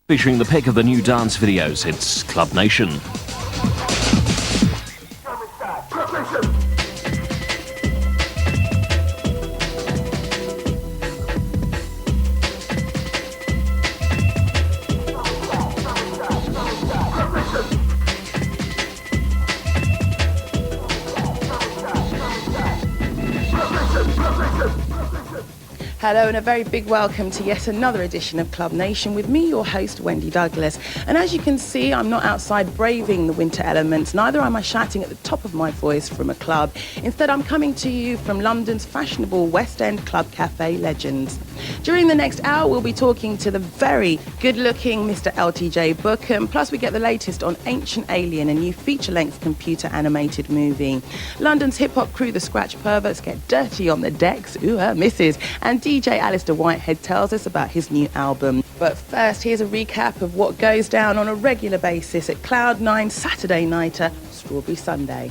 Featuring the pick of the new dance videos, it's Club Nation. Hello and a very big welcome to yet another edition of Club Nation with me, your host, Wendy Douglas. And as you can see, I'm not outside braving the winter elements, neither am I shouting at the top of my voice from a club. Instead, I'm coming to you from London's fashionable West End club cafe legends. During the next hour, we'll be talking to the very good-looking Mr. LTJ Bukem, plus we get the latest on Ancient Alien, a new feature-length computer animated movie. London's hip-hop crew, the Scratch Perverts, get dirty on the decks, misses, and DJ Alistair Whitehead tells us about his new album. But first, here's a recap of what goes down on a regular basis at Cloud9 Saturday Nighter, Strawberry Sundae.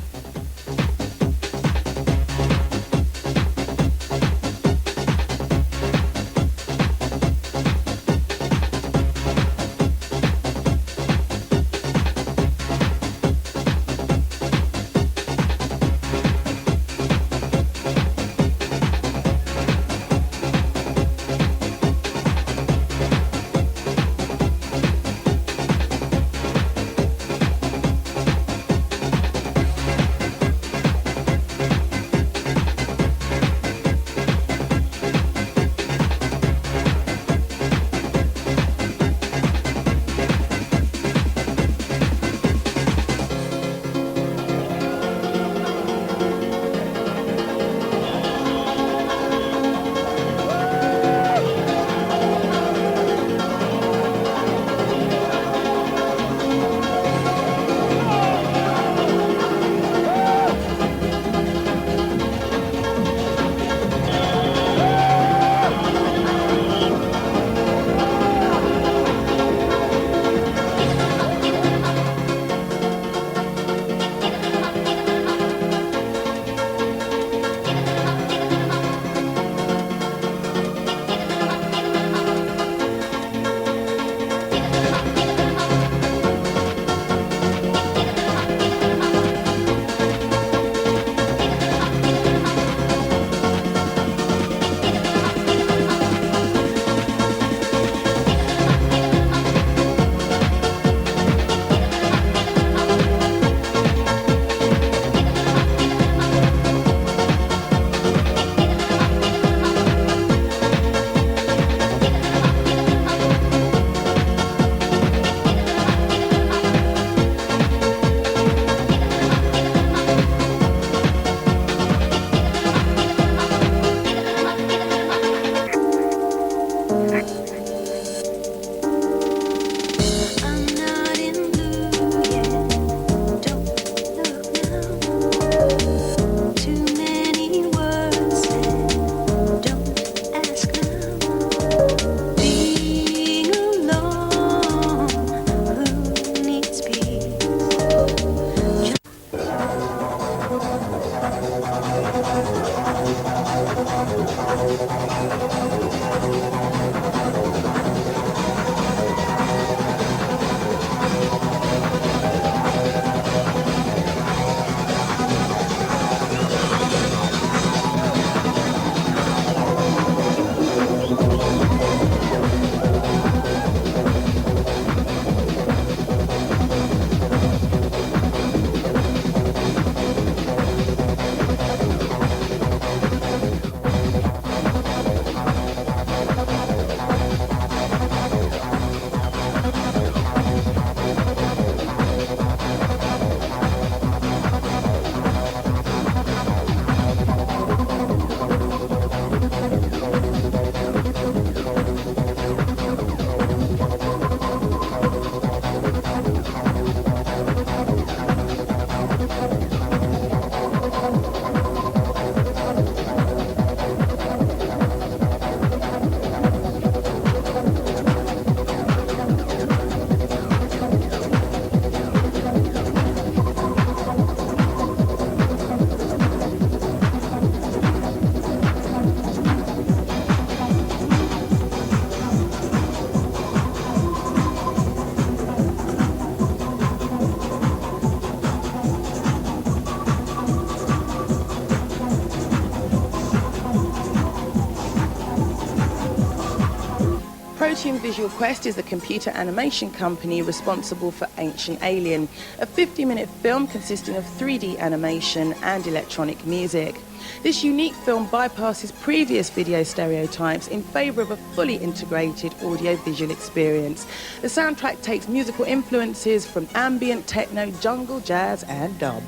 Protean Visual Quest is the computer animation company responsible for Ancient Alien, a 50-minute film consisting of 3D animation and electronic music. This unique film bypasses previous video stereotypes in favour of a fully integrated audio-visual experience. The soundtrack takes musical influences from ambient, techno, jungle, jazz and dub.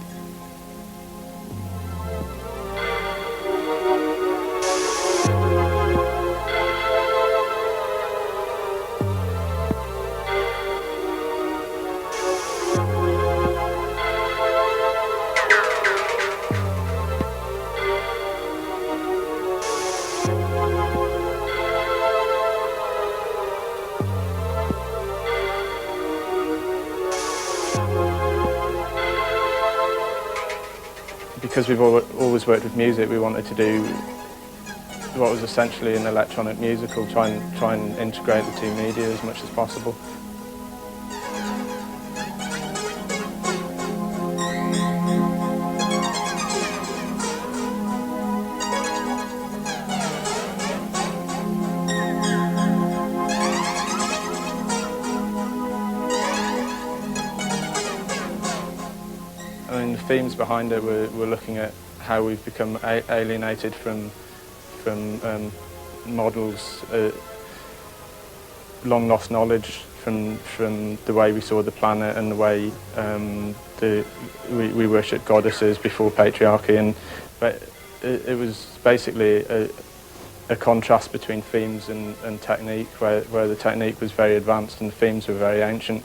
Because we've always worked with music, we wanted to do what was essentially an electronic musical, try and integrate the two media as much as possible. I mean, the themes behind it, we're looking at how we've become alienated from models, long lost knowledge from the way we saw the planet and the way we worshipped goddesses before patriarchy, and it was basically a contrast between themes and technique, where the technique was very advanced and the themes were very ancient.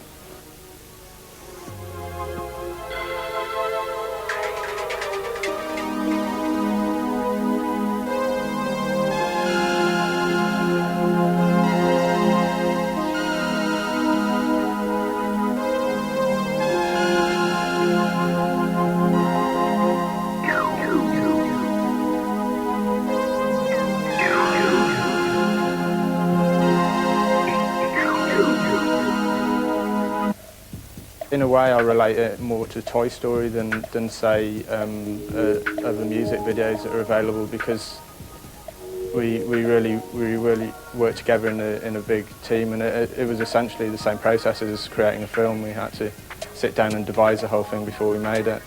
In a way, I relate it more to Toy Story than say, other music videos that are available, because we really worked together in a big team, and it was essentially the same process as creating a film. We had to sit down and devise the whole thing before we made it.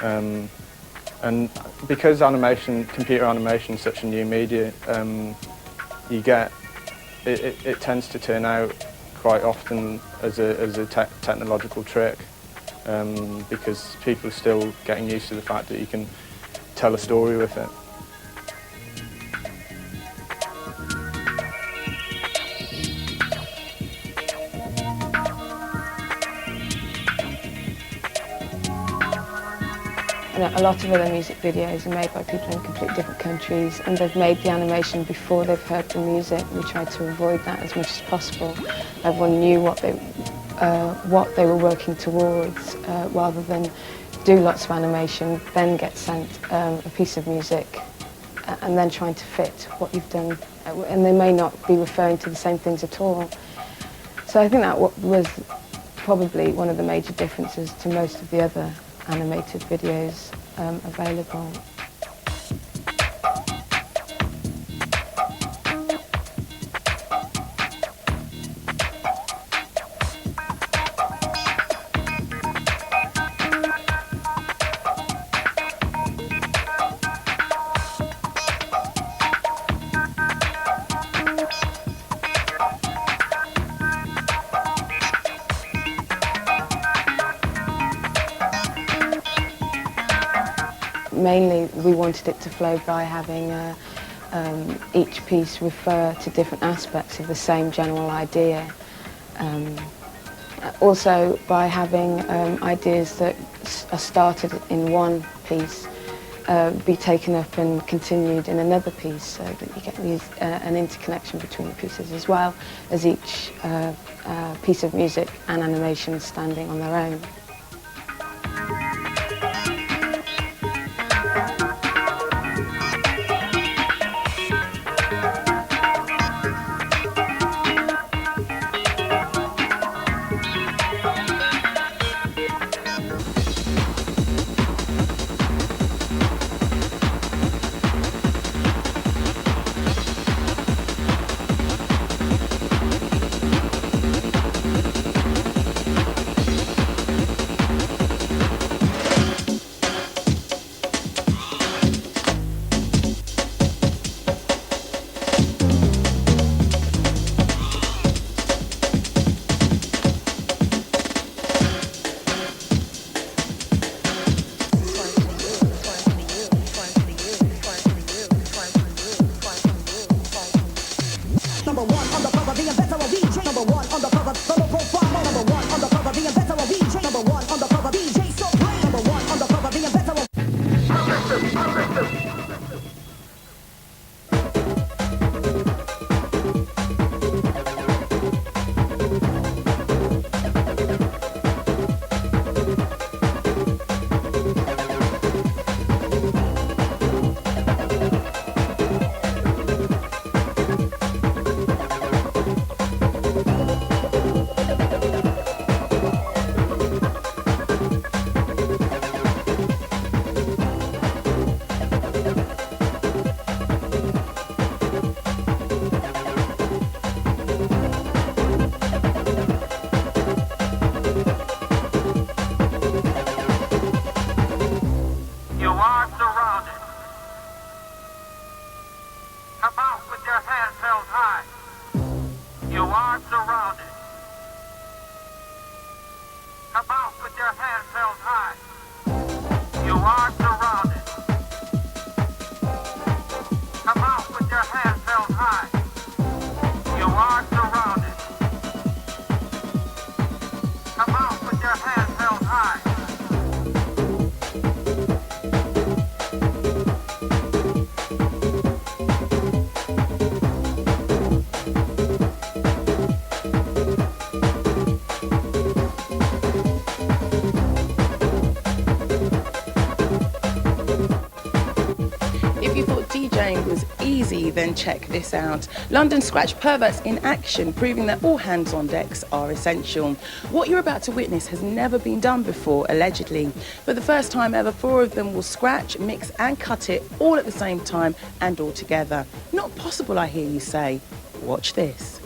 And because computer animation is such a new media, it tends to turn out quite often as a technological trick, because people are still getting used to the fact that you can tell a story with it. A lot of other music videos are made by people in completely different countries, and they've made the animation before they've heard the music. We tried to avoid that as much as possible. Everyone knew what they were working towards, rather than do lots of animation, then get sent a piece of music, and then trying to fit what you've done. And they may not be referring to the same things at all. So I think that was probably one of the major differences to most of the other animated videos available. Mainly, we wanted it to flow by having each piece refer to different aspects of the same general idea. Also, by having ideas that are started in one piece be taken up and continued in another piece, so that you get an interconnection between the pieces, as well as each piece of music and animation standing on their own. surrounded. Come out with your hands held high. You are surrounded. Come out with your hands held high. You are surrounded. Come out with your hands held high. If you thought DJing was easy, then check this out. London Scratch Perverts in action, proving that all hands on decks are essential. What you're about to witness has never been done before, allegedly. For the first time ever, 4 of them will scratch, mix and cut it all at the same time and all together. Not possible, I hear you say. Watch this.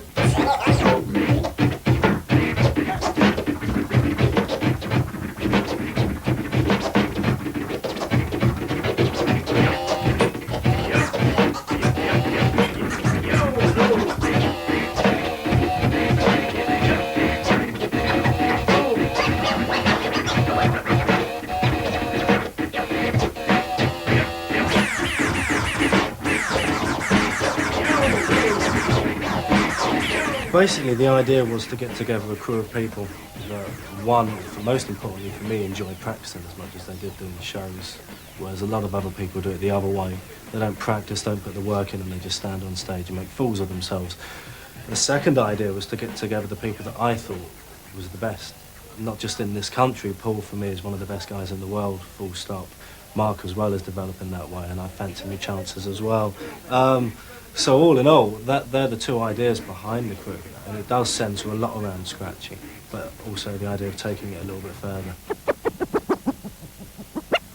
Basically, the idea was to get together a crew of people that, most importantly for me, enjoyed practicing as much as they did doing the shows, whereas a lot of other people do it the other way. They don't practice, don't put the work in, and they just stand on stage and make fools of themselves. The second idea was to get together the people that I thought was the best, not just in this country. Paul, for me, is one of the best guys in the world, full stop. Mark as well is developing that way, and I fancy my chances as well. So all in all, they're the 2 ideas behind the crew, and it does centre a lot around scratching, but also the idea of taking it a little bit further.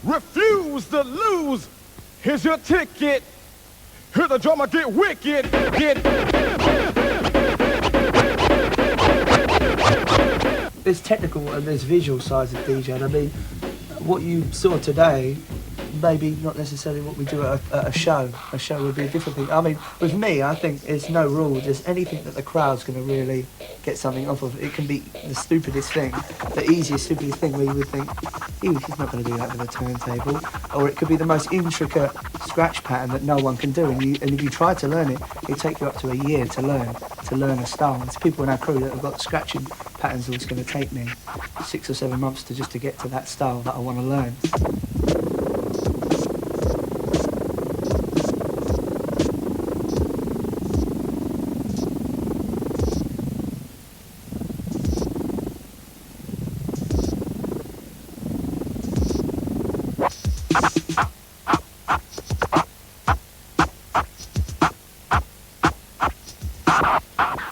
Refuse to lose. Here's your ticket. Hear the drummer get wicked. There's technical and there's visual sides of DJing. I mean, what you saw today, maybe not necessarily what we do at a show. A show would be a different thing. I mean, with me, I think there's no rule. Just anything that the crowd's going to really get something off of. It can be the stupidest thing, the easiest, stupidest thing where you would think, ew, he's not going to do that with a turntable. Or it could be the most intricate scratch pattern that no one can do. And if you try to learn it, it'll take you up to a year to learn a style. There's people in our crew that have got scratching patterns that's going to take me 6 or 7 months to get to that style that I want to learn.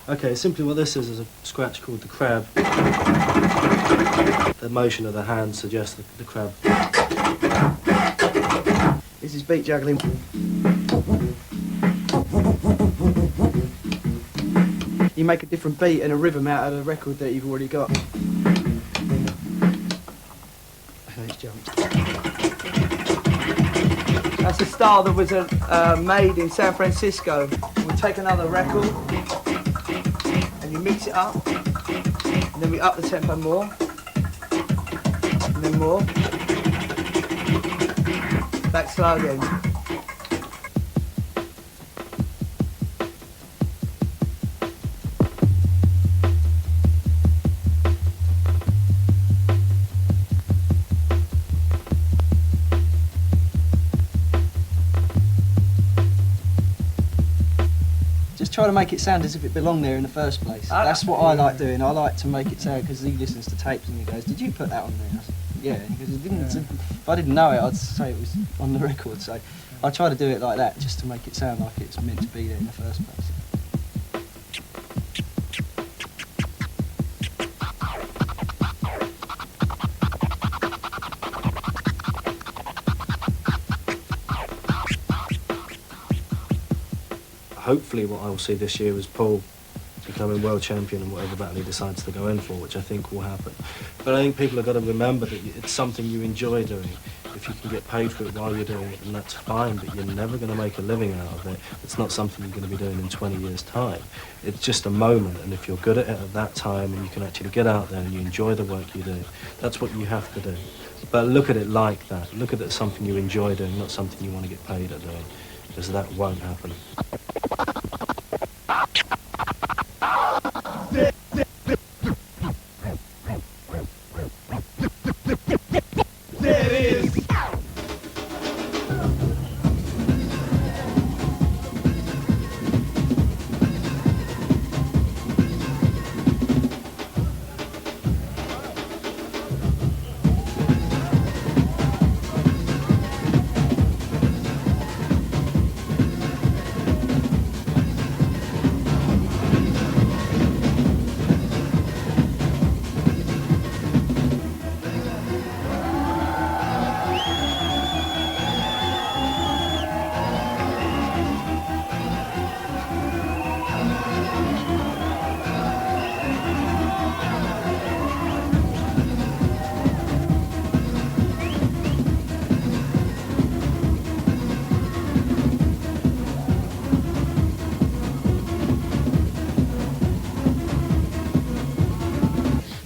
Okay, simply what this is a scratch called the crab. The motion of the hand suggests the crab. This is beat juggling. You make a different beat and a rhythm out of the record that you've already got. It's jumped. That's a style that was made in San Francisco. We'll take another record and you mix it up, and then we up the tempo more, and then more. Back slow again. Try to make it sound as if it belonged there in the first place. That's what I like doing. I like to make it sound, because he listens to tapes and he goes, "Did you put that on there?" I said, "Yeah," because it didn't. Yeah. If I didn't know it, I'd say it was on the record. So I try to do it like that, just to make it sound like it's meant to be there in the first place. Hopefully what I will see this year is Paul becoming world champion in whatever battle he decides to go in for, which I think will happen. But I think people have got to remember that it's something you enjoy doing. If you can get paid for it while you're doing it, then that's fine, but you're never going to make a living out of it. It's not something you're going to be doing in 20 years' time. It's just a moment, and if you're good at it at that time and you can actually get out there and you enjoy the work you do, that's what you have to do. But look at it like that. Look at it as something you enjoy doing, not something you want to get paid at doing, because that won't happen.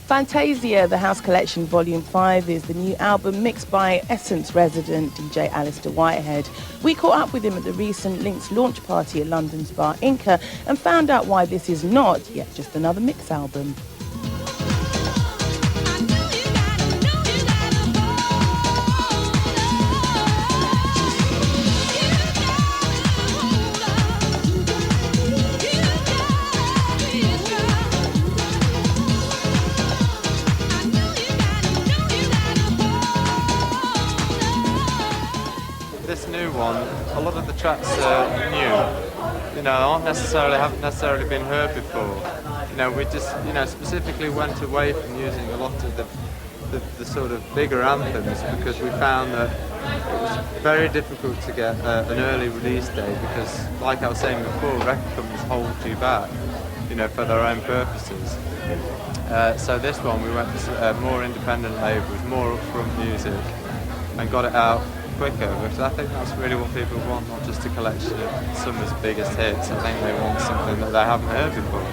Fantasia, the House Collection Volume 5, is the new album mixed by Essence resident DJ Alistair Whitehead. We caught up with him at the recent Links launch party at London's Bar Inca and found out why this is not yet just another mix album. A lot of the tracks are new, haven't necessarily been heard before. We just, specifically went away from using a lot of the sort of bigger anthems because we found that it was very difficult to get an early release date because, like I was saying before, record companies hold you back, for their own purposes. So this one, we went to more independent labels, more upfront music, and got it out quicker, because I think that's really what people want, not just a collection of summer's biggest hits. I think they want something that they haven't heard before.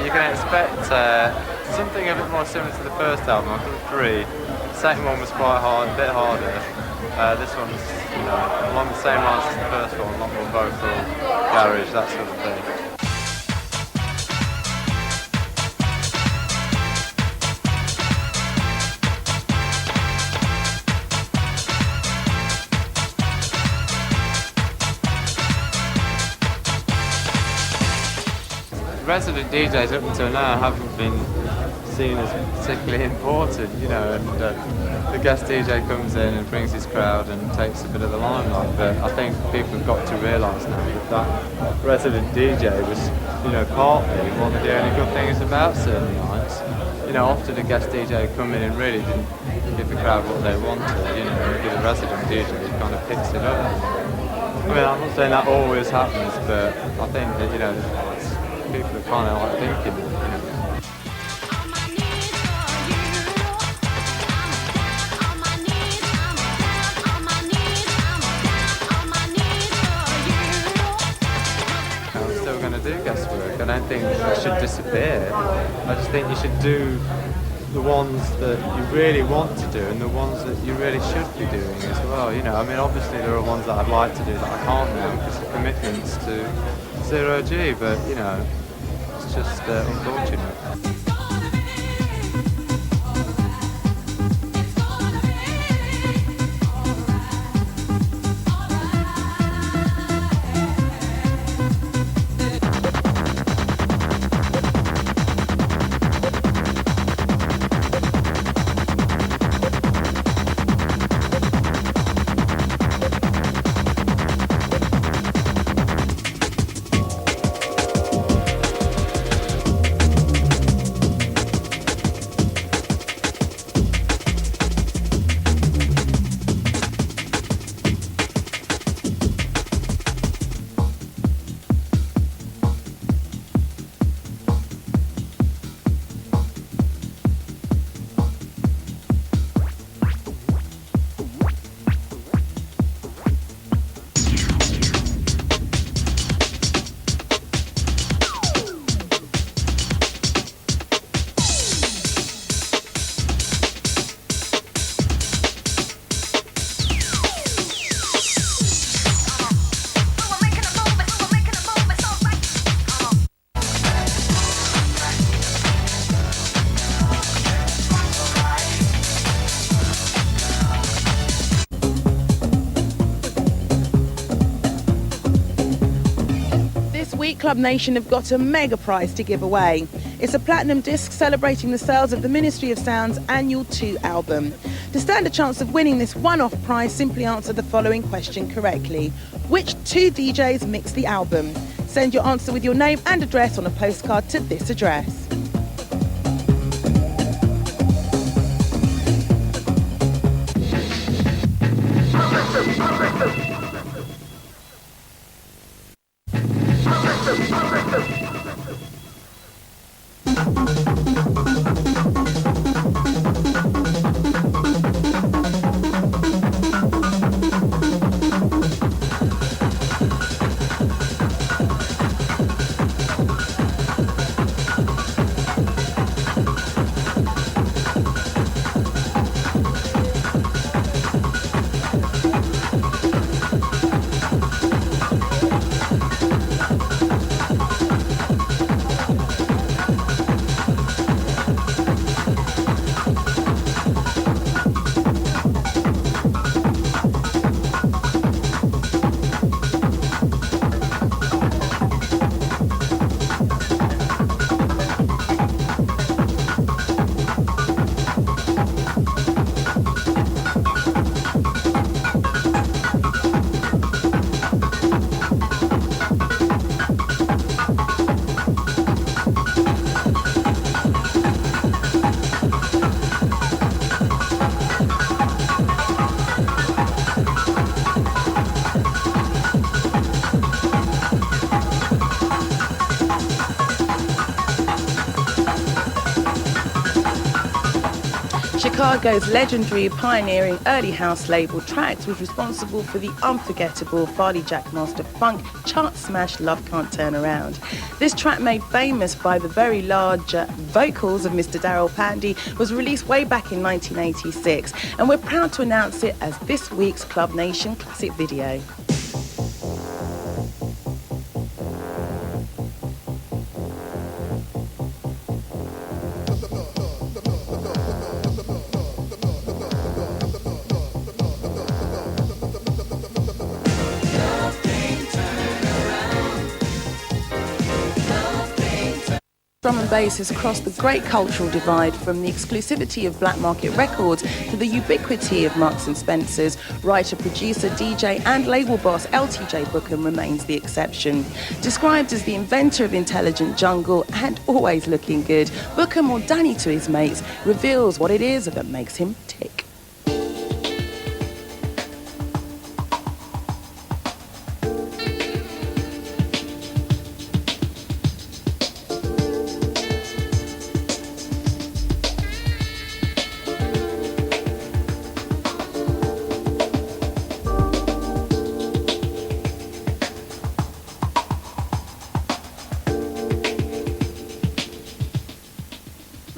You can expect something a bit more similar to the first album. I've done 3. The second one was quite hard, a bit harder. This one's, along the same lines as the first one, a lot more vocal, garage, that sort of thing. Resident DJs up until now haven't been seen as particularly important, and the guest DJ comes in and brings his crowd and takes a bit of the limelight, but I think people have got to realise now that resident DJ was, partly one of the only good things about certain nights. Often a guest DJ come in and really didn't give the crowd what they wanted, give a resident DJ who kind of picks it up. I mean, I'm not saying that always happens, but I think that, people are kind of like thinking, do guest work. I don't think it should disappear. I just think you should do the ones that you really want to do and the ones that you really should be doing as well. I mean, obviously there are ones that I'd like to do that I can't now because of commitments to 0 G, but it's just unfortunate. week, Club Nation have got a mega prize to give away. It's a platinum disc celebrating the sales of the Ministry of Sound's annual 2 album. To stand a chance of winning this one-off prize, simply answer the following question correctly. Which 2 DJs mixed the album? Send your answer with your name and address on a postcard to this address. Chicago's legendary pioneering early house label Trax was responsible for the unforgettable Farley Jackmaster funk chart smash Love Can't Turn Around. This track, made famous by the very large vocals of Mr. Daryl Pandy, was released way back in 1986, and we're proud to announce it as this week's Club Nation Classic Video. Drum and bass has crossed the great cultural divide, from the exclusivity of black market records to the ubiquity of Marks and Spencer's. Writer, producer, DJ and label boss LTJ Bukem remains the exception. Described as the inventor of intelligent jungle and always looking good, Bukem, or Danny to his mates, reveals what it is that makes him tick.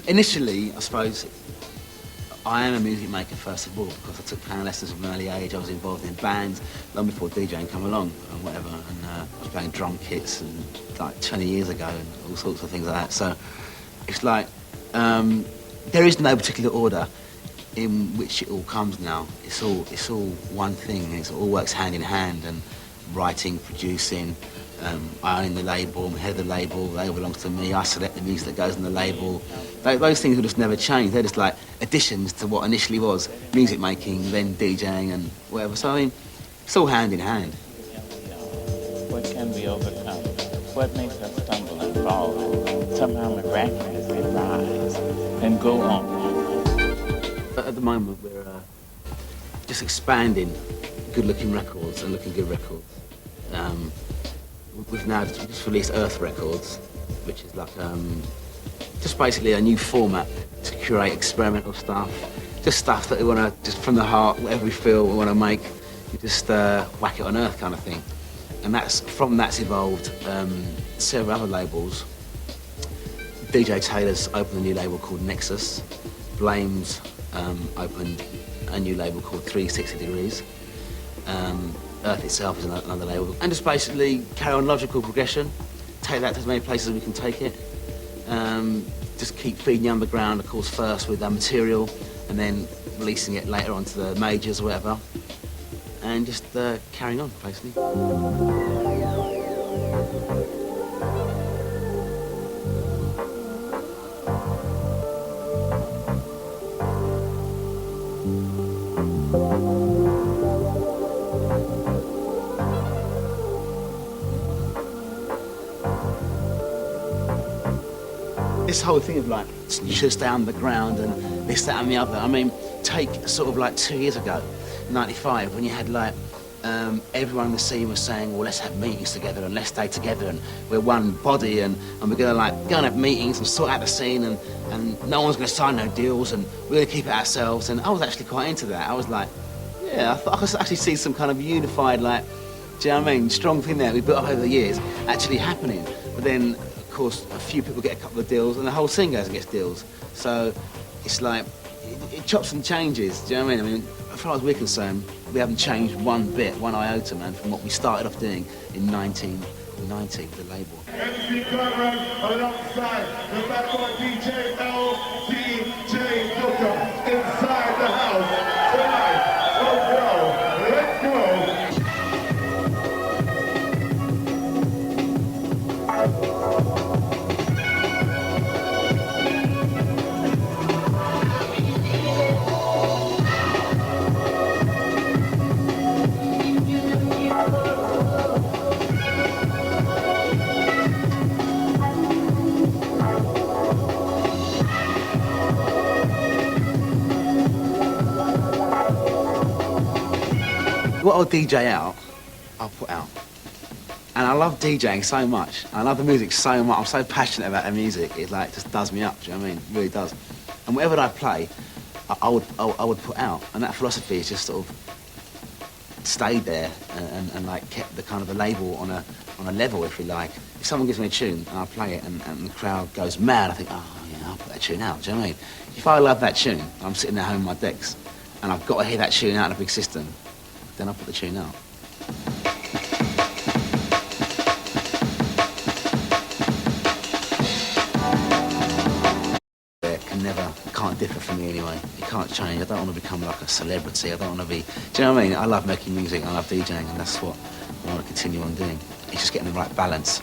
Initially, I suppose, I am a music maker first of all, because I took piano lessons from an early age. I was involved in bands long before DJing come along and whatever, and I was playing drum kits and like 20 years ago and all sorts of things like that. So it's like there is no particular order in which it all comes now. It's all one thing. It all works hand in hand, and writing, producing. I own the label, I'm head of the label belongs to me, I select the music that goes on the label. Those things will just never change. They're just like additions to what initially was music making, then DJing and whatever. So I mean, it's all hand in hand. What can we overcome? What makes us stumble and fall? Somehow miraculously rise and go on. At the moment we're just expanding good-looking records and looking good records. We've now just released Earth Records, which is like just basically a new format to curate experimental stuff, just stuff that we want to, just from the heart, whatever we feel we want to make, we just whack it on Earth kind of thing. And that's evolved several other labels. DJ Taylor's opened a new label called Nexus. Blame's opened a new label called 360 Degrees. Earth itself is another label. And just basically carry on logical progression, take that to as many places as we can take it. Just keep feeding the underground, of course, first with our material, and then releasing it later onto the majors or whatever. And just carrying on, basically. this whole thing of like, you should stay underground and this, that and the other. I mean, take sort of like 2 years ago, 95, when you had like, everyone in the scene was saying, well, let's have meetings together and let's stay together and we're one body and we're gonna like go and have meetings and sort out the scene and no one's gonna sign no deals and we're gonna keep it ourselves. And I was actually quite into that. I was like, yeah, I thought I could actually see some kind of unified, like, do you know what I mean, strong thing there we built up over the years actually happening. But then, of course, a few people get a couple of deals and the whole scene goes and gets deals. So it's like, it chops and changes, do you know what I mean? As far as we're concerned, we haven't changed one bit, one iota, man, from what we started off doing in 1990 with the label. MC Perverts alongside the bad boy DJ LTJ Bukem inside the house tonight. Let's go, let's go. What I'll DJ out, I'll put out. And I love DJing so much. I love the music so much. I'm so passionate about the music. It like just does me up, do you know what I mean? It really does. And whatever I play, I would put out. And that philosophy is just sort of stayed there and like kept the kind of a label on a level, if you like. If someone gives me a tune and I play it and the crowd goes mad, I think, oh yeah, I'll put that tune out, do you know what I mean? If I love that tune, I'm sitting there home with my decks and I've got to hear that tune out in a big system, then I'll put the tune out. Can't differ from me anyway. It can't change. I don't want to become like a celebrity. I don't want to be... Do you know what I mean? I love making music, I love DJing, and that's what I want to continue on doing. It's just getting the right balance.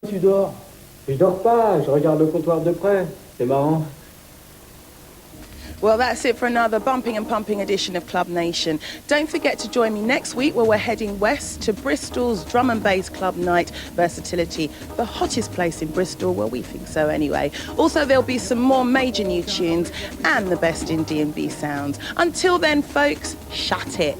Tu dors? Je dors pas, je regarde le comptoir de près. C'est marrant. Well, that's it for another bumping and pumping edition of Club Nation. Don't forget to join me next week where we're heading west to Bristol's drum and bass club night, Versatility, the hottest place in Bristol. Well, we think so anyway. Also, there'll be some more major new tunes and the best in D&B sounds. Until then, folks, shut it.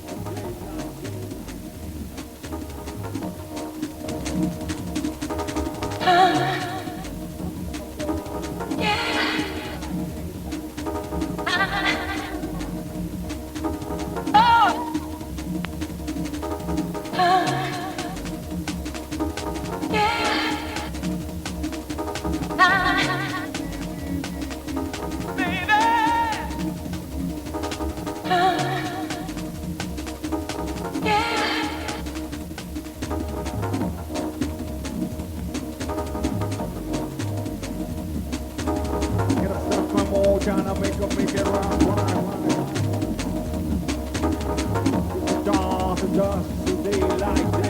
this.